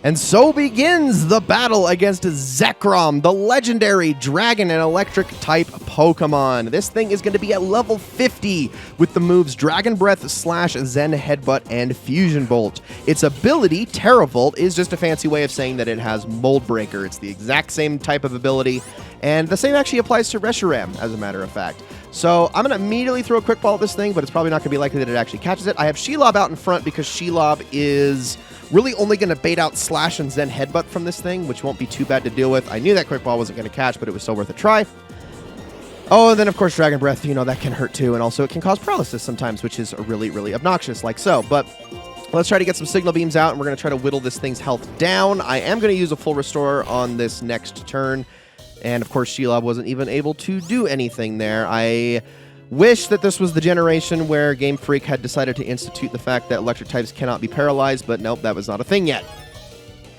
And so begins the battle against Zekrom, the legendary dragon and electric type Pokemon. This thing is going to be at level 50 with the moves Dragon Breath, Slash, Zen Headbutt, and Fusion Bolt. Its ability, Terravolt, is just a fancy way of saying that it has Mold Breaker. It's the exact same type of ability, and the same actually applies to Reshiram, as a matter of fact. So I'm going to immediately throw a quick ball at this thing, but it's probably not going to be likely that it actually catches it. I have Shelob out in front because Shelob is really only going to bait out Slash and Zen Headbutt from this thing, which won't be too bad to deal with. I knew that quick ball wasn't going to catch, but it was still worth a try. Oh, and then of course Dragon Breath, you know, that can hurt too, and also it can cause paralysis sometimes, which is really, really obnoxious, like so. But let's try to get some Signal Beams out, and we're going to try to whittle this thing's health down. I am going to use a full restore on this next turn, and of course Shelob wasn't even able to do anything there. I wish that this was the generation where Game Freak had decided to institute the fact that electric types cannot be paralyzed, but nope, that was not a thing yet.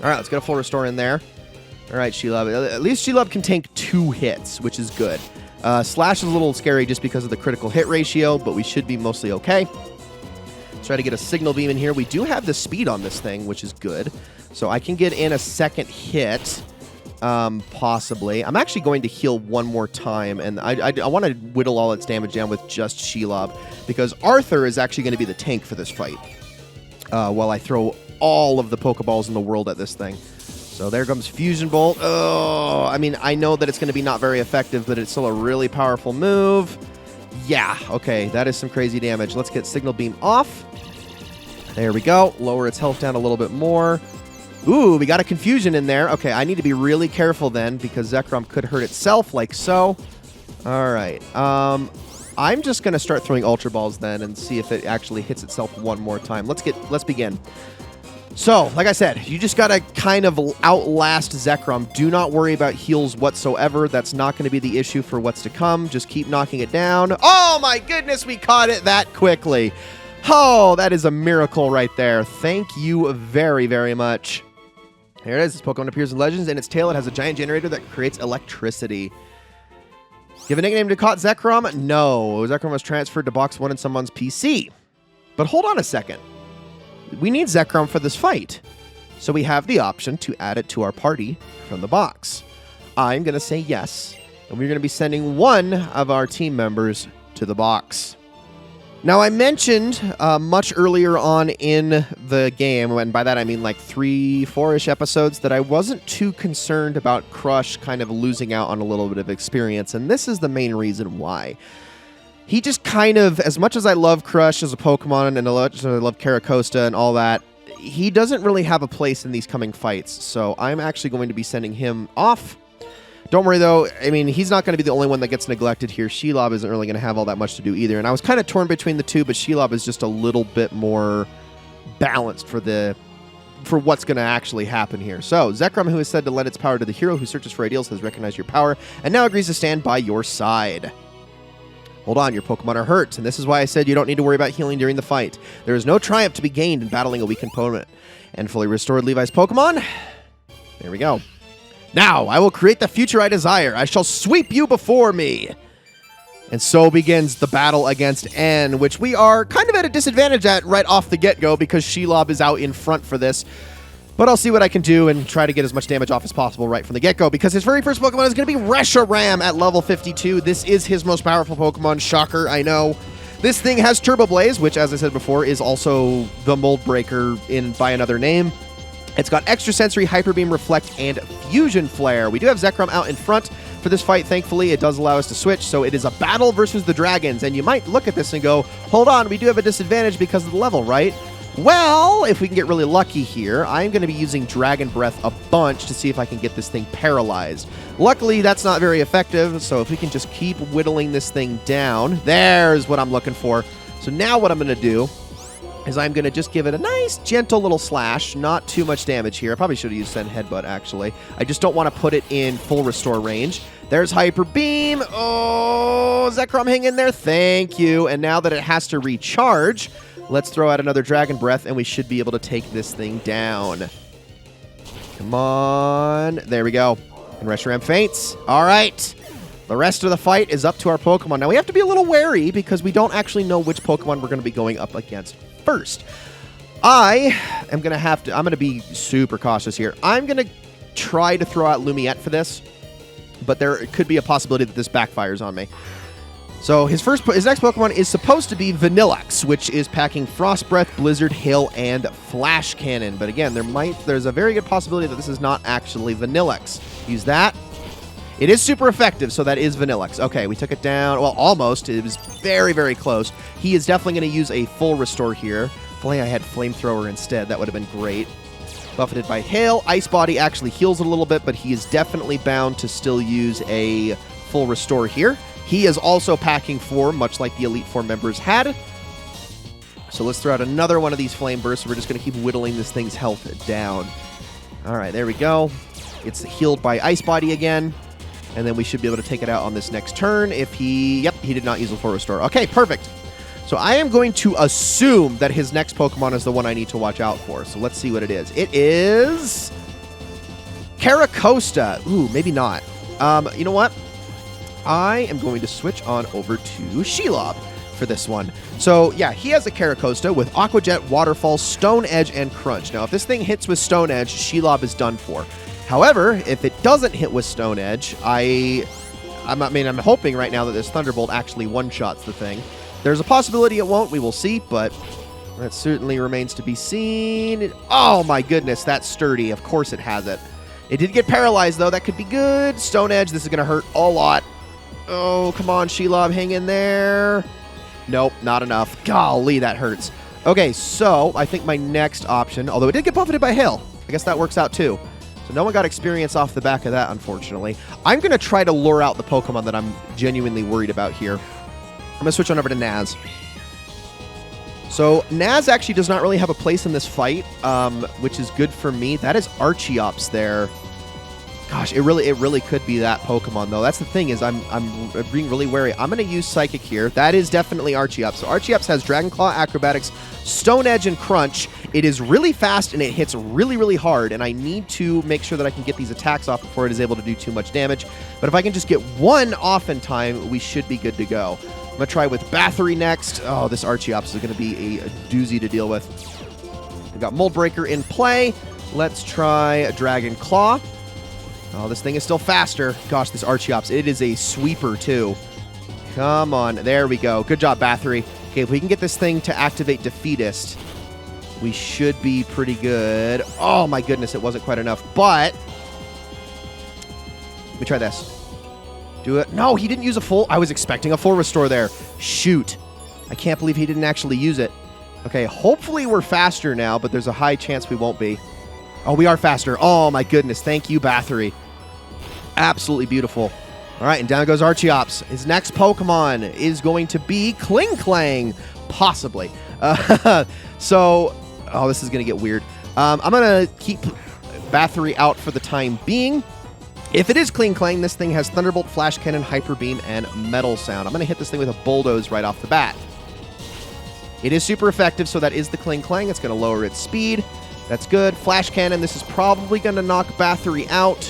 All right, let's get a full restore in there. All right, Shelob. At least Shelob can tank 2 hits, which is good. Slash is a little scary just because of the critical hit ratio, but we should be mostly okay. Let's try to get a Signal Beam in here. We do have the speed on this thing, which is good. So I can get in a second hit. Possibly. I'm actually going to heal one more time, and I want to whittle all its damage down with just Shelob, because Arthur is actually going to be the tank for this fight, while I throw all of the Pokeballs in the world at this thing. So there comes Fusion Bolt. Oh, I mean, I know that it's going to be not very effective, but it's still a really powerful move. Yeah, okay, that is some crazy damage. Let's get Signal Beam off. There we go. Lower its health down a little bit more. Ooh, we got a confusion in there. Okay, I need to be really careful then, because Zekrom could hurt itself like so. All right. I'm just going to start throwing Ultra Balls then and see if it actually hits itself one more time. Let's begin. So, like I said, you just got to kind of outlast Zekrom. Do not worry about heals whatsoever. That's not going to be the issue for what's to come. Just keep knocking it down. Oh my goodness, we caught it that quickly. Oh, that is a miracle right there. Thank you very, very much. Here it is. This Pokemon appears in Legends. In its tail, it has a giant generator that creates electricity. Give a nickname to caught Zekrom? No. Zekrom was transferred to Box 1 in someone's PC. But hold on a second. We need Zekrom for this fight. So we have the option to add it to our party from the box. I'm going to say yes. And we're going to be sending one of our team members to the box. Now, I mentioned much earlier on in the game, and by that I mean like 3-4-ish episodes, that I wasn't too concerned about Crush kind of losing out on a little bit of experience, and this is the main reason why. He just kind of, as much as I love Crush as a Pokemon, and I love Caracosta and all that, he doesn't really have a place in these coming fights, so I'm actually going to be sending him off. Don't worry, though. I mean, he's not going to be the only one that gets neglected here. Shelob isn't really going to have all that much to do either. And I was kind of torn between the two, but Shelob is just a little bit more balanced for what's going to actually happen here. So, Zekrom, who is said to lend its power to the hero who searches for ideals, has recognized your power and now agrees to stand by your side. Hold on, your Pokemon are hurt, and this is why I said you don't need to worry about healing during the fight. There is no triumph to be gained in battling a weak opponent. And fully restored Levi's Pokemon. There we go. Now, I will create the future I desire. I shall sweep you before me. And so begins the battle against N, which we are kind of at a disadvantage at right off the get-go because Shelob is out in front for this. But I'll see what I can do and try to get as much damage off as possible right from the get-go, because his very first Pokemon is going to be Reshiram at level 52. This is his most powerful Pokemon. Shocker, I know. This thing has Turbo Blaze, which, as I said before, is also the Mold Breaker by another name. It's got Extrasensory, Hyper Beam, Reflect, and Fusion Flare. We do have Zekrom out in front for this fight, thankfully. It does allow us to switch, so it is a battle versus the dragons. And you might look at this and go, hold on, we do have a disadvantage because of the level, right? Well, if we can get really lucky here, I'm going to be using Dragon Breath a bunch to see if I can get this thing paralyzed. Luckily, that's not very effective, so if we can just keep whittling this thing down, there's what I'm looking for. So now what I'm going to do is I'm going to just give it a nice, gentle little slash. Not too much damage here. I probably should have used Zen Headbutt, actually. I just don't want to put it in full restore range. There's Hyper Beam. Oh, Zekrom, hang in there. Thank you. And now that it has to recharge, let's throw out another Dragon Breath, and we should be able to take this thing down. Come on. There we go. And Reshiram faints. All right. The rest of the fight is up to our Pokemon. Now, we have to be a little wary because we don't actually know which Pokemon we're going to be going up against first. I am going to have to... I'm going to be super cautious here. I'm going to try to throw out Lumiette for this, but there could be a possibility that this backfires on me. So his next Pokemon is supposed to be Vanilluxe, which is packing Frost Breath, Blizzard, Hail, and Flash Cannon. But again, there's a very good possibility that this is not actually Vanilluxe. Use that. It is super effective, so that is Vanilluxe. Okay, we took it down. Well, almost. It was very, very close. He is definitely going to use a full restore here. If only I had Flamethrower instead, that would have been great. Buffeted by Hail. Ice Body actually heals it a little bit, but he is definitely bound to still use a full restore here. He is also packing 4, much like the Elite Four members had. So let's throw out another one of these Flame Bursts. We're just going to keep whittling this thing's health down. All right, there we go. It's healed by Ice Body again. And then we should be able to take it out on this next turn if he... Yep, he did not use a full restore. Okay, perfect. So I am going to assume that his next Pokemon is the one I need to watch out for. So let's see what it is. It is... Caracosta. Ooh, maybe not. You know what? I am going to switch on over to Shelob for this one. So, yeah, he has a Caracosta with Aqua Jet, Waterfall, Stone Edge, and Crunch. Now, if this thing hits with Stone Edge, Shelob is done for. However, if it doesn't hit with Stone Edge, I'm hoping right now that this Thunderbolt actually one-shots the thing. There's a possibility it won't. We will see, but that certainly remains to be seen. Oh, my goodness, that's sturdy. Of course it has it. It did get paralyzed, though. That could be good. Stone Edge, this is going to hurt a lot. Oh, come on, Shelob, hang in there. Nope, not enough. Golly, that hurts. Okay, so I think my next option, although it did get buffeted by Hail, I guess that works out too. So no one got experience off the back of that, unfortunately. I'm going to try to lure out the Pokemon that I'm genuinely worried about here. I'm going to switch on over to Naz. So Naz actually does not really have a place in this fight, which is good for me. That is Archeops there. Gosh, it really could be that Pokemon, though. That's the thing, is I'm being really wary. I'm going to use Psychic here. That is definitely Archeops. So Archeops has Dragon Claw, Acrobatics, Stone Edge, and Crunch. It is really fast, and it hits really, really hard, and I need to make sure that I can get these attacks off before it is able to do too much damage. But if I can just get one off in time, we should be good to go. I'm going to try with Bathory next. Oh, this Archeops is going to be a doozy to deal with. We've got Mold Breaker in play. Let's try Dragon Claw. Oh, this thing is still faster. Gosh, this Archeops, it is a sweeper, too. Come on. There we go. Good job, Bathory. Okay, if we can get this thing to activate Defeatist, we should be pretty good. Oh, my goodness, it wasn't quite enough. But, let me try this. Do it. No, he didn't use a full... I was expecting a full restore there. Shoot. I can't believe he didn't actually use it. Okay, hopefully we're faster now, but there's a high chance we won't be. Oh, we are faster. Oh, my goodness. Thank you, Bathory. Absolutely beautiful. All right, and down goes Archeops. His next Pokemon is going to be Klinklang, possibly. So, oh, this is going to get weird. I'm going to keep Bathory out for the time being. If it is Klinklang, this thing has Thunderbolt, Flash Cannon, Hyper Beam, and Metal Sound. I'm going to hit this thing with a Bulldoze right off the bat. It is super effective, so that is the Klinklang. It's going to lower its speed. That's good. Flash Cannon, this is probably going to knock Bathory out,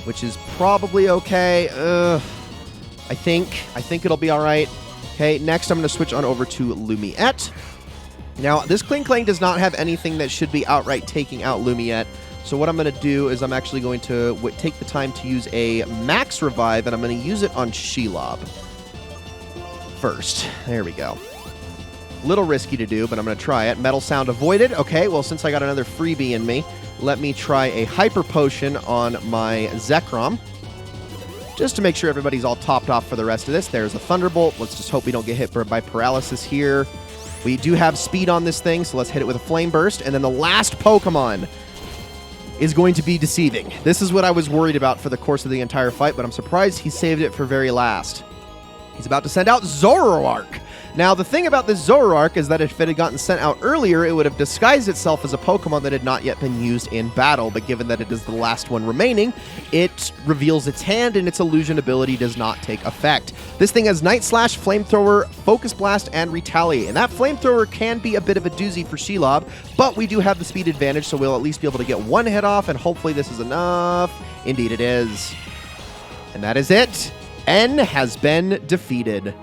which is probably okay. I think it'll be all right. Okay, next I'm going to switch on over to Lumiette. Now, this Klinklang does not have anything that should be outright taking out Lumiette. So what I'm going to do is I'm actually going to take the time to use a Max Revive, and I'm going to use it on Shelob first. There we go. Little risky to do, but I'm going to try it. Metal Sound avoided. Okay, well, since I got another freebie in me, let me try a Hyper Potion on my Zekrom, just to make sure everybody's all topped off for the rest of this. There's a Thunderbolt. Let's just hope we don't get hit by Paralysis here. We do have speed on this thing, so let's hit it with a Flame Burst. And then the last Pokemon is going to be Deceiving. This is what I was worried about for the course of the entire fight, but I'm surprised he saved it for very last. He's about to send out Zoroark. Now, the thing about this Zoroark is that if it had gotten sent out earlier, it would have disguised itself as a Pokemon that had not yet been used in battle, but given that it is the last one remaining, it reveals its hand and its illusion ability does not take effect. This thing has Night Slash, Flamethrower, Focus Blast, and Retaliate, and that Flamethrower can be a bit of a doozy for Shelob, but we do have the speed advantage, so we'll at least be able to get one hit off, and hopefully this is enough. Indeed it is. And that is it. N has been defeated.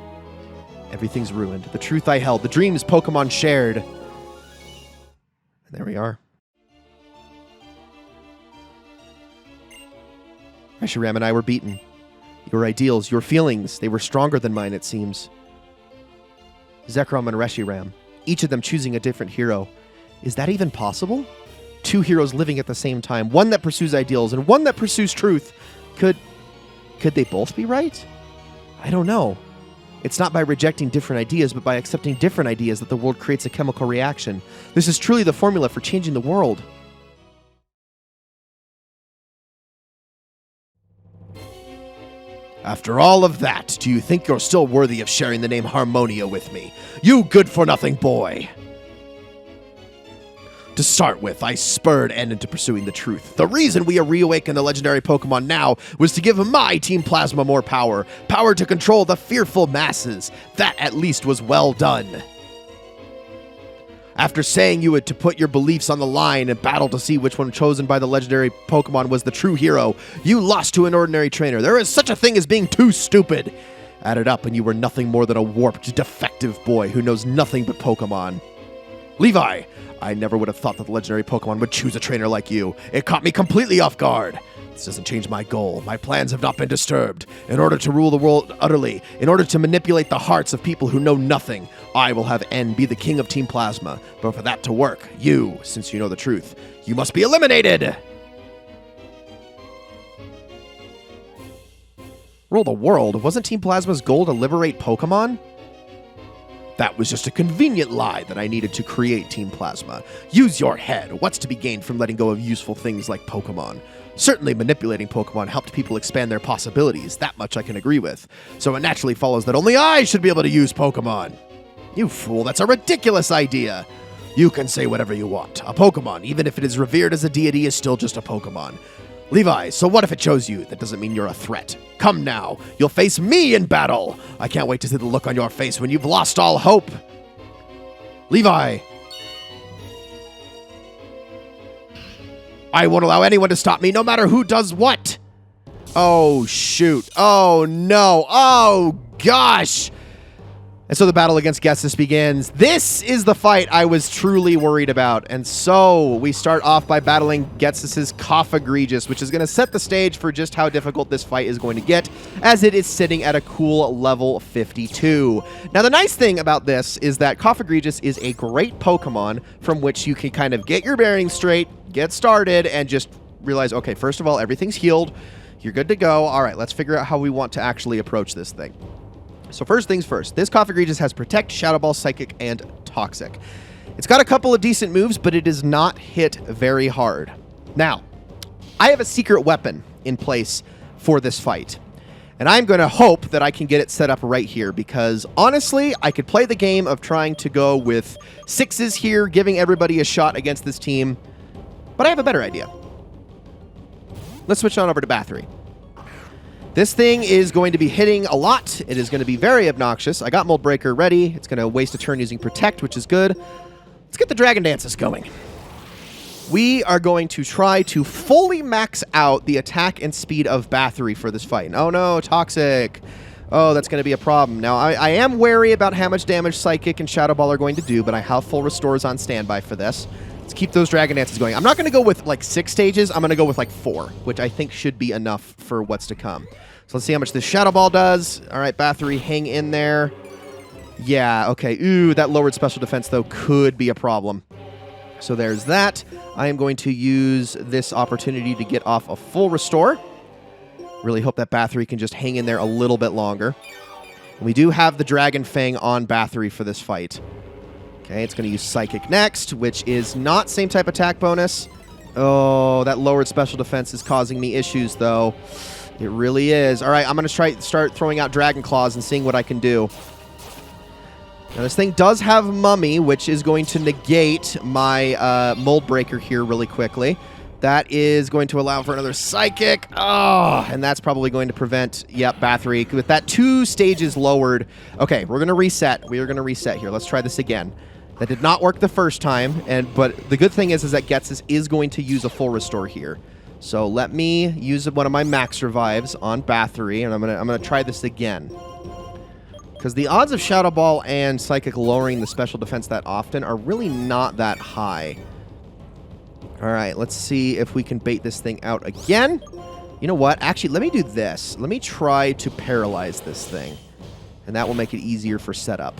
Everything's ruined. The truth I held. The dreams Pokemon shared. There we are. Reshiram and I were beaten. Your ideals, your feelings, they were stronger than mine, it seems. Zekrom and Reshiram, each of them choosing a different hero. Is that even possible? Two heroes living at the same time, one that pursues ideals and one that pursues truth. Could they both be right? I don't know. It's not by rejecting different ideas, but by accepting different ideas that the world creates a chemical reaction. This is truly the formula for changing the world. After all of that, do you think you're still worthy of sharing the name Harmonia with me? You good-for-nothing boy! To start with, I spurred N into pursuing the truth. The reason we reawakened the legendary Pokemon now was to give my Team Plasma more power. Power to control the fearful masses. That at least was well done. After saying you had to put your beliefs on the line and battle to see which one chosen by the legendary Pokemon was the true hero, you lost to an ordinary trainer. There is such a thing as being too stupid. Add it up and you were nothing more than a warped, defective boy who knows nothing but Pokemon. Levi, I never would have thought that the legendary Pokemon would choose a trainer like you. It caught me completely off guard. This doesn't change my goal. My plans have not been disturbed. In order to rule the world utterly, in order to manipulate the hearts of people who know nothing, I will have N be the king of Team Plasma. But for that to work, you, since you know the truth, you must be eliminated! Rule the world? Wasn't Team Plasma's goal to liberate Pokemon? That was just a convenient lie that I needed to create Team Plasma. Use your head. What's to be gained from letting go of useful things like Pokemon? Certainly manipulating Pokemon helped people expand their possibilities. That much I can agree with. So it naturally follows that only I should be able to use Pokemon. You fool, that's a ridiculous idea. You can say whatever you want. A Pokemon, even if it is revered as a deity, is still just a Pokemon. Levi, so what if it chose you? That doesn't mean you're a threat. Come now, you'll face me in battle. I can't wait to see the look on your face when you've lost all hope. Levi. I won't allow anyone to stop me, no matter who does what. Oh, shoot. Oh, no. Oh, gosh. And so the battle against Ghetsis begins. This is the fight I was truly worried about. And so we start off by battling Ghetsis' Coffagregus, which is going to set the stage for just how difficult this fight is going to get, as it is sitting at a cool level 52. Now, the nice thing about this is that Coffagregus is a great Pokemon from which you can kind of get your bearings straight, get started, and just realize, okay, first of all, everything's healed. You're good to go. All right, let's figure out how we want to actually approach this thing. So first things first, this Coffagregus has Protect, Shadow Ball, Psychic, and Toxic. It's got a couple of decent moves, but it does not hit very hard. Now, I have a secret weapon in place for this fight, and I'm going to hope that I can get it set up right here, because honestly, I could play the game of trying to go with sixes here, giving everybody a shot against this team, but I have a better idea. Let's switch on over to Bathory. This thing is going to be hitting a lot. It is going to be very obnoxious. I got Mold Breaker ready. It's going to waste a turn using Protect, which is good. Let's get the Dragon Dances going. We are going to try to fully max out the attack and speed of Bathory for this fight. Oh no, Toxic. Oh, that's going to be a problem. Now, I am wary about how much damage Psychic and Shadow Ball are going to do, but I have full restores on standby for this. Let's keep those Dragon Dances going. I'm not going to go with like 6 stages. I'm going to go with like 4, which I think should be enough for what's to come. So let's see how much this Shadow Ball does. All right, Bathory, hang in there. Yeah, okay. Ooh, that lowered special defense, though, could be a problem. So there's that. I am going to use this opportunity to get off a full restore. Really hope that Bathory can just hang in there a little bit longer. And we do have the Dragon Fang on Bathory for this fight. Okay, it's going to use Psychic next, which is not same type attack bonus. Oh, that lowered special defense is causing me issues, though. It really is. All right, I'm going to start throwing out Dragon Claws and seeing what I can do. Now, this thing does have Mummy, which is going to negate my Mold Breaker here really quickly. That is going to allow for another Psychic. Oh, and that's probably going to prevent, yep, Bathory. With that 2 stages lowered. Okay, we're going to reset. We are going to reset here. Let's try this again. That did not work the first time, but the good thing is that Ghetsis is going to use a full restore here. So let me use one of my max revives on Bathory, and I'm gonna try this again. Because the odds of Shadow Ball and Psychic lowering the special defense that often are really not that high. All right, let's see if we can bait this thing out again. You know what? Actually, let me do this. Let me try to paralyze this thing, and that will make it easier for setup.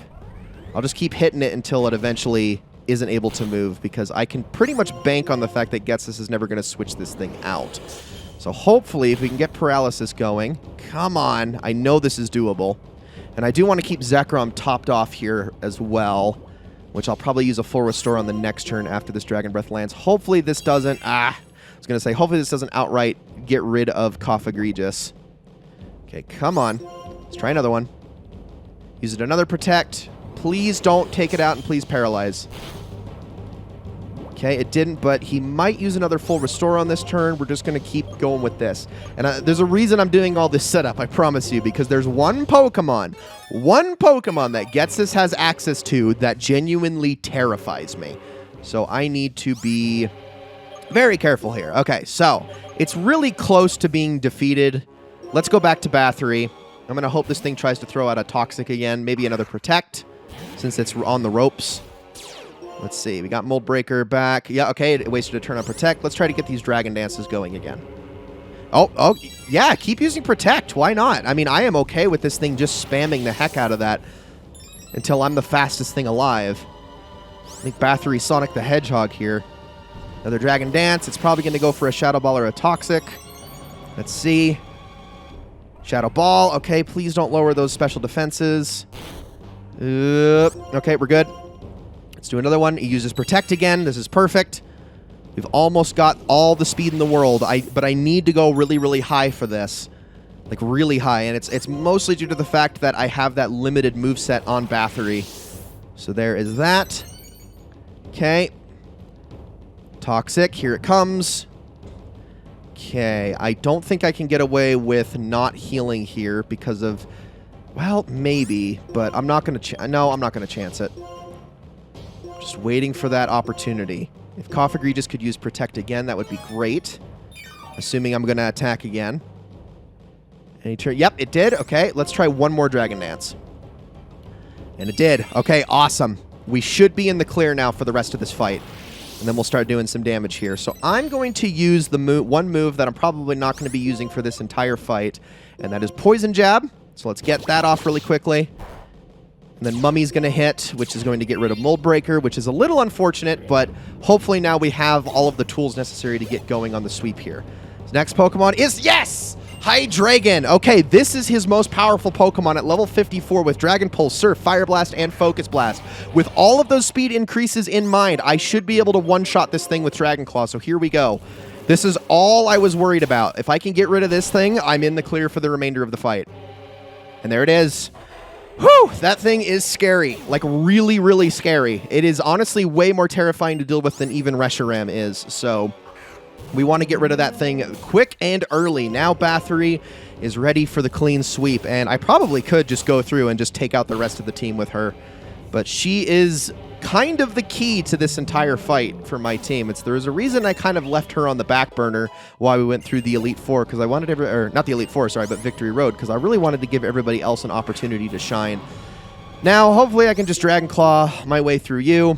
I'll just keep hitting it until it eventually isn't able to move, because I can pretty much bank on the fact that Getsus is never going to switch this thing out. So hopefully, if we can get paralysis going, come on, I know this is doable. And I do want to keep Zekrom topped off here as well, which I'll probably use a full restore on the next turn after this Dragon Breath lands. Hopefully this doesn't, I was going to say, hopefully this doesn't outright get rid of Cough Egregious. Okay, come on. Let's try another one. Use it another Protect. Please don't take it out, and please paralyze. Okay, it didn't, but he might use another full restore on this turn. We're just going to keep going with this. And there's a reason I'm doing all this setup, I promise you, because there's one Pokemon that Getsus has access to that genuinely terrifies me. So I need to be very careful here. Okay, so it's really close to being defeated. Let's go back to Bathory. I'm going to hope this thing tries to throw out a Toxic again, maybe another Protect, since it's on the ropes. Let's see. We got Mold Breaker back. Yeah, okay. It wasted a turn on Protect. Let's try to get these Dragon Dances going again. Oh, yeah. Keep using Protect. Why not? I mean, I am okay with this thing just spamming the heck out of that until I'm the fastest thing alive. I think Bathory Sonic the Hedgehog here. Another Dragon Dance. It's probably going to go for a Shadow Ball or a Toxic. Let's see. Shadow Ball. Okay, please don't lower those special defenses. Okay, we're good. Let's do another one. He uses Protect again. This is perfect. We've almost got all the speed in the world. But I need to go really, really high for this. Like, really high. And it's mostly due to the fact that I have that limited moveset on Bathory. So there is that. Okay. Toxic. Here it comes. Okay. I don't think I can get away with not healing here because of... Well, maybe. But I'm not going to... No, I'm not going to chance it. Just waiting for that opportunity. If Cough Egregious could use Protect again, that would be great. Assuming I'm going to attack again. Any turn? Yep, it did. Okay, let's try one more Dragon Dance. And it did. Okay, awesome. We should be in the clear now for the rest of this fight. And then we'll start doing some damage here. So I'm going to use the one move that I'm probably not going to be using for this entire fight. And that is Poison Jab. So let's get that off really quickly. And then Mummy's going to hit, which is going to get rid of Mold Breaker, which is a little unfortunate, but hopefully now we have all of the tools necessary to get going on the sweep here. His next Pokemon is, yes! Hydreigon. Okay, this is his most powerful Pokemon at level 54 with Dragon Pulse, Surf, Fire Blast, and Focus Blast. With all of those speed increases in mind, I should be able to one-shot this thing with Dragon Claw, so here we go. This is all I was worried about. If I can get rid of this thing, I'm in the clear for the remainder of the fight. And there it is. Whew, that thing is scary. Like, really, really scary. It is honestly way more terrifying to deal with than even Reshiram is. So, we want to get rid of that thing quick and early. Now Bathory is ready for the clean sweep. And I probably could just go through and just take out the rest of the team with her. But she is kind of the key to this entire fight for my team. There's a reason I kind of left her on the back burner while we went through the Elite Four, because I wanted or not the Elite Four, sorry, but Victory Road, because I really wanted to give everybody else an opportunity to shine. Now, hopefully I can just Dragon Claw my way through you.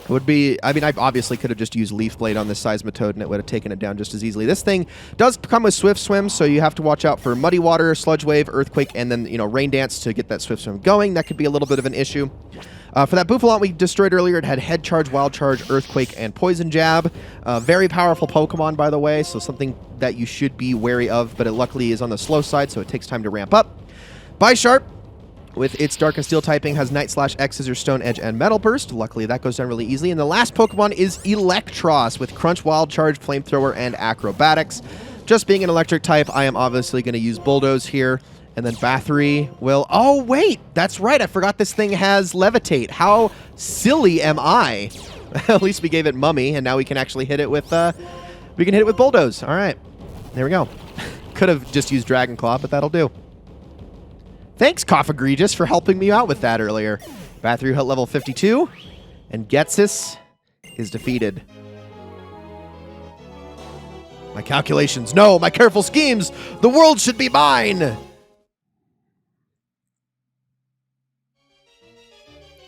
Would be, I mean, I obviously could have just used Leaf Blade on this Seismitoad and it would have taken it down just as easily. This thing does come with Swift Swim, so you have to watch out for Muddy Water, Sludge Wave, Earthquake, and then, Rain Dance to get that Swift Swim going. That could be a little bit of an issue. For that Bouffalante we destroyed earlier, it had Head Charge, Wild Charge, Earthquake, and Poison Jab. Very powerful Pokemon, by the way, so something that you should be wary of, but it luckily is on the slow side, so it takes time to ramp up. Bisharp, with its Dark and Steel typing, has Night Slash, X Scissor, Stone Edge, and Metal Burst. Luckily, that goes down really easily. And the last Pokemon is Electros, with Crunch, Wild Charge, Flamethrower, and Acrobatics. Just being an electric type, I am obviously going to use Bulldoze here. And then Bathory will... Oh, wait! That's right, I forgot this thing has Levitate. How silly am I? At least we gave it Mummy, and now we can actually hit it with... we can hit it with Bulldoze. All right. There we go. Could have just used Dragon Claw, but that'll do. Thanks, Cough Egregious, for helping me out with that earlier. Bathory hit level 52, and Getsus is defeated. My calculations, no, my careful schemes, the world should be mine!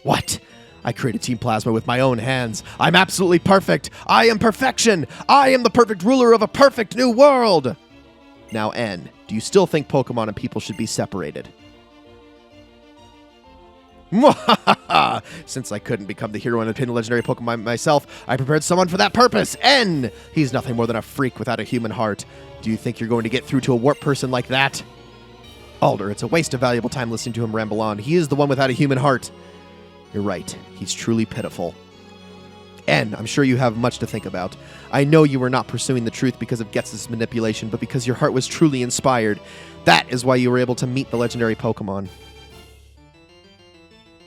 What? I created Team Plasma with my own hands. I'm absolutely perfect. I am perfection. I am the perfect ruler of a perfect new world. Now, N, do you still think Pokemon and people should be separated? Since I couldn't become the hero and obtain a legendary Pokemon myself, I prepared someone for that purpose. N! He's nothing more than a freak without a human heart. Do you think you're going to get through to a warp person like that? Alder, it's a waste of valuable time listening to him ramble on. He is the one without a human heart. You're right. He's truly pitiful. N, I'm sure you have much to think about. I know you were not pursuing the truth because of Gets's manipulation, but because your heart was truly inspired. That is why you were able to meet the legendary Pokemon.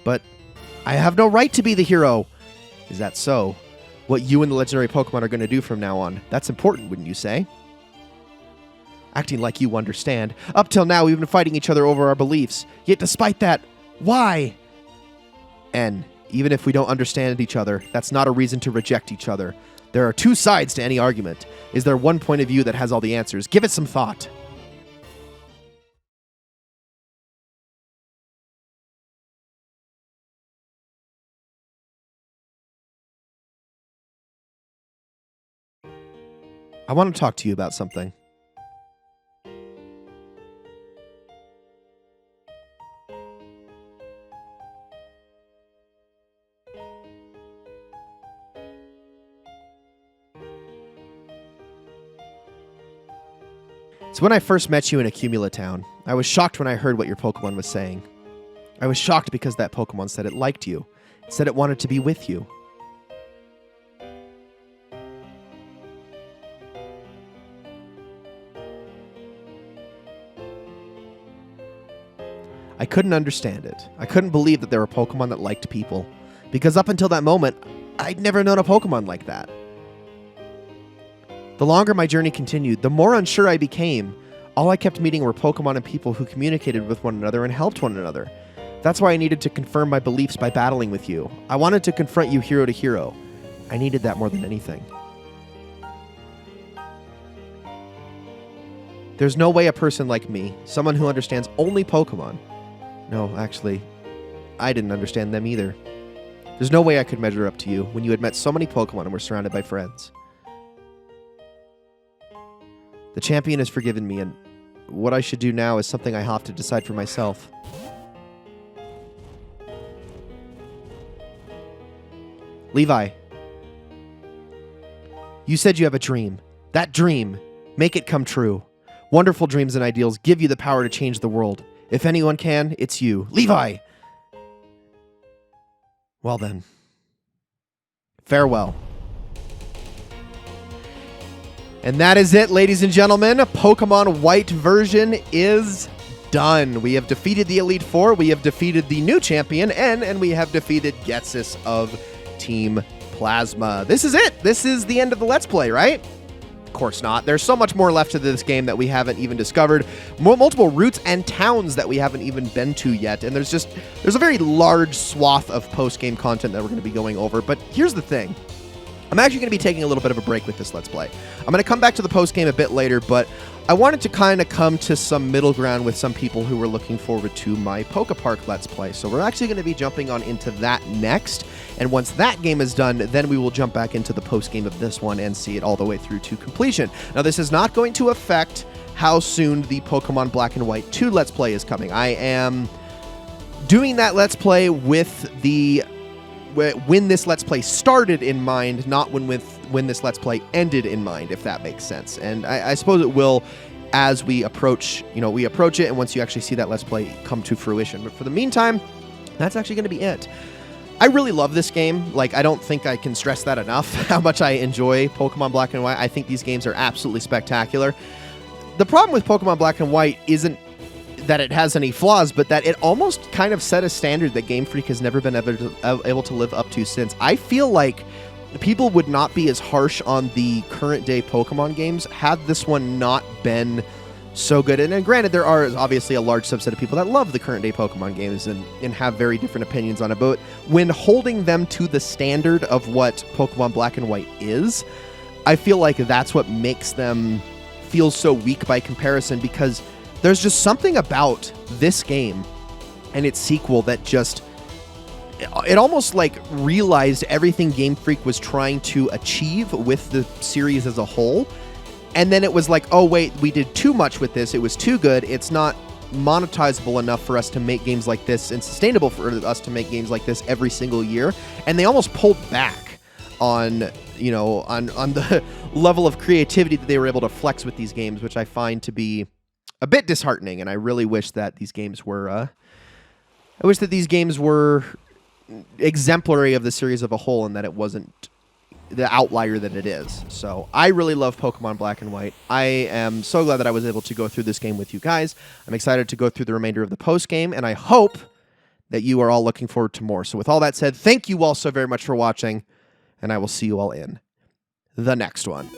But I have no right to be the hero. Is that so? What you and the legendary Pokemon are going to do from now on. That's important, wouldn't you say? Acting like you understand. Up till now, we've been fighting each other over our beliefs. Yet despite that, why? N, even if we don't understand each other, that's not a reason to reject each other. There are two sides to any argument. Is there one point of view that has all the answers? Give it some thought. I want to talk to you about something. So when I first met you in Accumula Town, I was shocked when I heard what your Pokemon was saying. I was shocked because that Pokemon said it liked you. It said it wanted to be with you. I couldn't understand it. I couldn't believe that there were Pokemon that liked people. Because up until that moment, I'd never known a Pokemon like that. The longer my journey continued, the more unsure I became. All I kept meeting were Pokemon and people who communicated with one another and helped one another. That's why I needed to confirm my beliefs by battling with you. I wanted to confront you hero to hero. I needed that more than anything. There's no way a person like me, someone who understands only Pokemon. No, actually, I didn't understand them either. There's no way I could measure up to you when you had met so many Pokemon and were surrounded by friends. The champion has forgiven me, and what I should do now is something I have to decide for myself. Levi, you said you have a dream. That dream, make it come true. Wonderful dreams and ideals give you the power to change the world. If anyone can, it's you. Levi! Well then. Farewell. And that is it, ladies and gentlemen. Pokemon White version is done. We have defeated the Elite Four, we have defeated the new champion, N, and we have defeated Getsis of Team Plasma. This is it. This is the end of the Let's Play, right? Of course not. There's so much more left to this game that we haven't even discovered. Multiple routes and towns that we haven't even been to yet. And there's a very large swath of post-game content that we're going to be going over. But here's the thing. I'm actually going to be taking a little bit of a break with this Let's Play. I'm going to come back to the post-game a bit later, but I wanted to kind of come to some middle ground with some people who were looking forward to my Pokepark Let's Play. So we're actually going to be jumping on into that next, and once that game is done, then we will jump back into the post-game of this one and see it all the way through to completion. Now, this is not going to affect how soon the Pokemon Black and White 2 Let's Play is coming. I am doing that Let's Play with the when this Let's Play started in mind, not when this Let's Play ended in mind, if that makes sense. And I suppose it will as we approach it, and once you actually see that Let's Play come to fruition. But for the meantime, that's actually going to be it. I really love this game. Like, I don't think I can stress that enough, how much I enjoy Pokemon Black and White. I think these games are absolutely spectacular. The problem with Pokemon Black and White isn't that it has any flaws, but that it almost kind of set a standard that Game Freak has never been able to live up to since. I feel like people would not be as harsh on the current day Pokemon games had this one not been so good. And granted, there are obviously a large subset of people that love the current day Pokemon games and have very different opinions on it, but when holding them to the standard of what Pokemon Black and White is, I feel like that's what makes them feel so weak by comparison, because there's just something about this game and its sequel that just it almost like realized everything Game Freak was trying to achieve with the series as a whole. And then it was like, oh, wait, we did too much with this. It was too good. It's not monetizable enough for us to make games like this and sustainable for us to make games like this every single year. And they almost pulled back on, you know, on the level of creativity that they were able to flex with these games, which I find to be a bit disheartening. And I really wish that these games were, exemplary of the series of a whole, and that it wasn't the outlier that it is. So I really love Pokemon Black and White. I am so glad that I was able to go through this game with you guys. I'm excited to go through the remainder of the post game, and I hope that you are all looking forward to more. So with all that said, thank you all so very much for watching, and I will see you all in the next one.